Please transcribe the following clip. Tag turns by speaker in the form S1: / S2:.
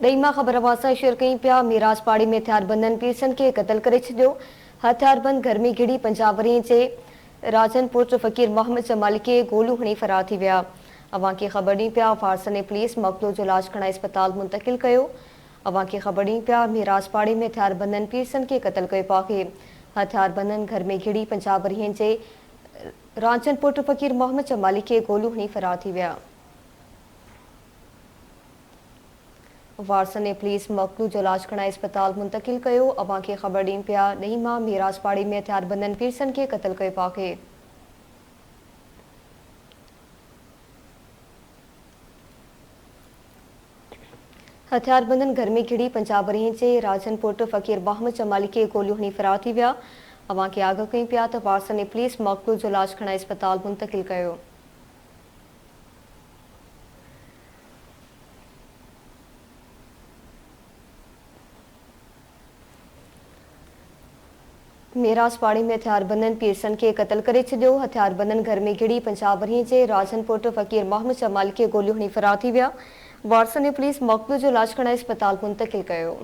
S1: ॾही ख़बर वासा शेयर कई पिया मीराज पाड़ी में हथियारबंदनि पीरसन के क़त्ल करे छॾियो। हथियारबंद घर में घिड़ी 50 वरियें जे राजन पुट फ़कीर मोहम्मद जमाली के गोलू हणी फरार थी विया। अवां खे ख़बर ॾी पिया फारसन ने पुलिस मक़तूल जो इलाज खणाए अस्पताल मुंतकिल कयो। अवां खे ख़बर ॾी पिया मीराज पाड़ी में हथियारबंदनि पीरसन के क़त्ल कयो पियो आहे। हथियारबंदनि घर में घिड़ी 50 वरियें जे राजन पुट फ़कीर मोहम्मद जमाली के गोलू हणी फरार थी विया। वारसन ने पुलिस मक़तूल जो इलाज खणाए अस्पताल मुंतकिल कयो। अवां खे ख़बर ॾी पिया ॾही मां मीराज पाड़ी में हथियारबंदनि पीरसन के क़त्ल कयो पियो आहे। हथियारबंदन घर में घिड़ी 50 वरियें जे राजन पुट फ़कीर मोहम्मद जमाली के गोलियूं हणी फरार थी विया। अवां खे आगाह कई पिया त वारसन ने पुलिस मक़तूल जो इलाज खणाए अस्पताल मुंतकिल कयो। मीराज पाड़ी में हथियारबंदन पीरसन के क़त्ल करे छॾियो। हथियारबंदन घर में घिड़ी 50 वरियें जे राजन पुट फ़कीर मोहम्मद जमाली के गोलियूं हणी फरार थी विया। वारसन ने पुलिस मक़तूल जो इलाज खणाए अस्पताल मुंतकिल कयो।